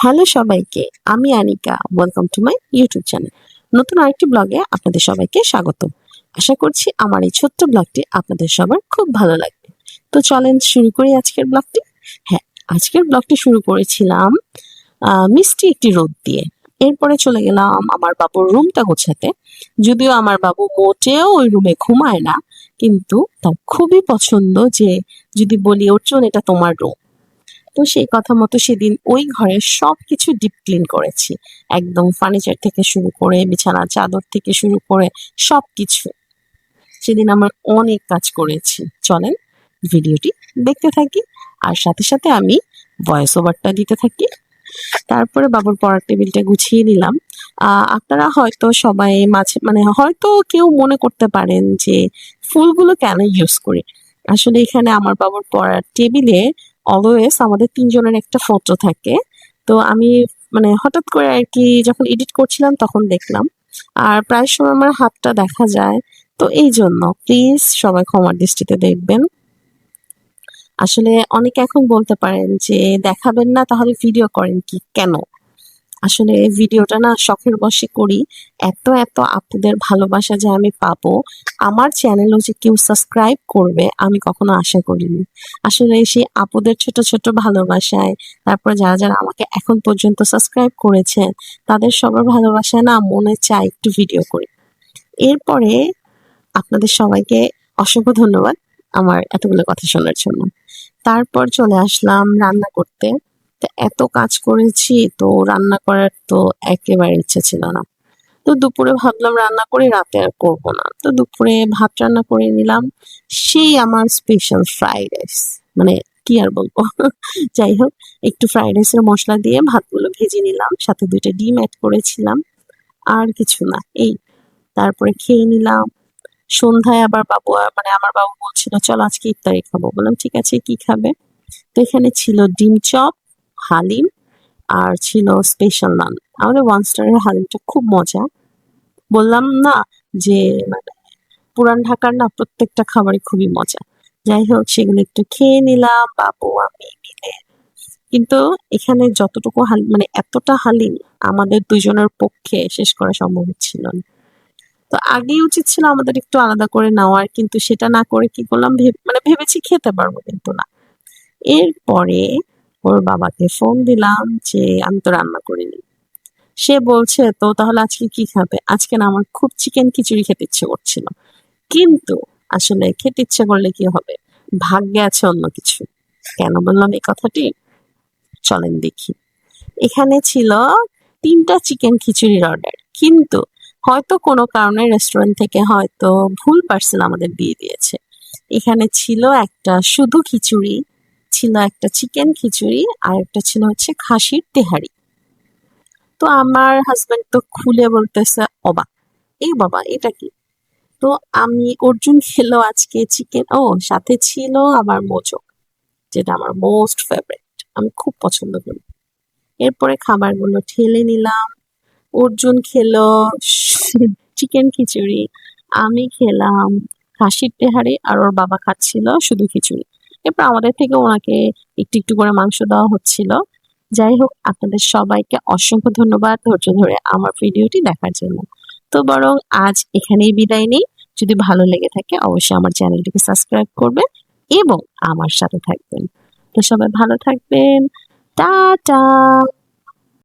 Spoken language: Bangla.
হ্যালো সবাইকে, আমি Anika. Welcome to my YouTube channel. নতুন আরেকটি ব্লগে আপনাদের সবাইকে স্বাগত। আশা করছি আমার এই ছোট্ট ব্লগটি আপনাদের সবার খুব ভালো লাগবে। তো চলেন শুরু করি আজকের ব্লগটি। হ্যাঁ, আজকের ব্লগটি শুরু করেছিলাম মিষ্টি একটি রোদ দিয়ে। এরপরে চলে গেলাম আমার বাবুর রুমটা গোছাতে। যদিও আমার বাবু মোটেও ওই রুমে ঘুমায় না, কিন্তু তার খুবই পছন্দ যে যদি বলি অর্জুন এটা তোমার রুম। তো সেই কথা মতো সেদিন ওই ঘরের সবকিছু ডিপ ক্লিন করেছি। একদম ফার্নিচার থেকে শুরু করে বিছানার চাদর থেকে শুরু করে সবকিছু। সেদিন আমার অনেক কাজ করেছি। চলেন ভিডিওটি দেখতে থাকি, আর সাথে সাথে আমি ভয়েস ওভারটা দিতে থাকি। তারপরে বাবুর পড়ার টেবিলটা গুছিয়ে নিলাম। আপনারা হয়তো সবাই মাঝে হয়তো কেউ মনে করতে পারেন যে ফুলগুলো কেন ইউজ করি। আসলে এখানে আমার বাবুর পড়ার টেবিলে অলওয়েজ আমাদের ৩ জনের একটা ফটো থাকে। তো আমি হঠাৎ করে আরকি যখন এডিট করছিলাম তখন দেখলাম। আর প্রায় সময় আমার হাতটা দেখা যায়। তো এইজন্য প্লিজ সবাই ক্ষমার দৃষ্টিতে দেখবেন। আসলে অনেকে এখন বলতে পারেন যে দেখাবেন না তাহলে ভিডিও করেন কি কেন? আসলে ভিডিওটা না শখের বশে করি। এত আপুদের ভালোবাসা যে আমি পাবো, আমার চ্যানেলেও যে কেউ সাবস্ক্রাইব করবে আমি কখনো আশা করিনি। আসলে সেই আপুদের ছোট ভালোবাসায়, তারপর যারা আমাকে এখন পর্যন্ত সাবস্ক্রাইব করেছেন, তাদের সবার ভালোবাসায় না মনে চায় একটু ভিডিও করি। এরপরে আপনাদের সবাইকে অসংখ্য ধন্যবাদ আমার এতগুলো কথা শোনার জন্য। তারপর চলে আসলাম রান্না করতে। তো এত কাজ করেছি, তো রান্না করার তো একেবারে ইচ্ছে ছিল না। তো দুপুরে ভাবলাম রান্না করে রাতে আর করব না। তো দুপুরে ভাত রান্না করে নিলাম। সেই আমার স্পেশাল ফ্রাইড রাইস। মানে কি আর বলবো। যাই হোক, একটু ফ্রাইড রাইসের মসলা দিয়ে ভাতগুলো ভেজে নিলাম। সাথে ২ টা ডিম এড করেছিলাম। আর কিছু না। এই তারপরে খেয়ে নিলাম। সন্ধ্যায় আবার আমার বাবু বলছিল চল আজকে ইফতারি খাবো। বললাম ঠিক আছে, কি খাবে? তো এখানে ছিল ডিম চপ, হালিম, আর ছিল স্পেশাল নান। আমাদের ওয়ান স্টারের হালিমটা খুব মজা। বললাম না যে মানে পুরান ঢাকার না প্রত্যেকটা খাবারই খুবই মজা। যাই হোক, সেগুলো একটু খেয়ে নিলাম বাবু আমি মিলে। কিন্তু এখানে যতটুকু এতটা হালিম আমাদের ২ জনের পক্ষে শেষ করা সম্ভব হচ্ছিল না। তো আগেই উচিত ছিল আমাদের একটু আলাদা করে নেওয়ার, কিন্তু সেটা না করে কি করলাম ভেবেছি খেতে পারবো, কিন্তু না। এরপরে ওর বাবাকে ফোন দিলাম যে আমি তো রান্না করিনি। সে বলছে তো তাহলে আজকে কি খাবে? আজকে না আমার খুব চিকেন খিচুড়ি খেতে ইচ্ছে করছিল। কিন্তু আসলে খেতে ইচ্ছে করলে কি হবে? ভাগ্যে আছে অন্য কিছু। কেন বললাম এই কথাটি? চলেন দেখি। এখানে ছিল ৩ টা চিকেন খিচুড়ির অর্ডার। কিন্তু হয়তো কোনো কারণে রেস্টুরেন্ট থেকে হয়তো ভুল পার্সেল আমাদের দিয়ে দিয়েছে। এখানে ছিল একটা শুধু খিচুড়ি, ছিল একটা চিকেন খিচুড়ি, আর একটা ছিল হচ্ছে খাসির তেহারি। তো আমার হাসব্যান্ড তো খুলে বলতেছে অবাক, এই বাবা এটা কি? তো অর্জুন খেলো আজকে চিকেন, ও সাথে ছিল আমার মোচক, যেটা আমার মোস্ট ফেভারিট, আমি খুব পছন্দ করি। এরপরে খাবারগুলো ঠেলে নিলাম। অর্জুন খেলো চিকেন খিচুড়ি, আমি খেলাম খাসির তেহারি, আর ওর বাবা খাচ্ছিল শুধু খিচুড়ি। এরপর আমাদের থেকে ওনাকে একটু করে মাংস দেওয়া হচ্ছিল। যাই হোক, আপনাদের সবাইকে অসংখ্য ধন্যবাদ ধৈর্য ধরে আমার ভিডিওটি দেখার জন্য। তো বরং আজ এখানেই বিদায় নেই। যদি ভালো লেগে থাকে অবশ্যই আমার চ্যানেলটিকে সাবস্ক্রাইব করবেন এবং আমার সাথে থাকবেন। তো সবাই ভালো থাকবেন। টাটা।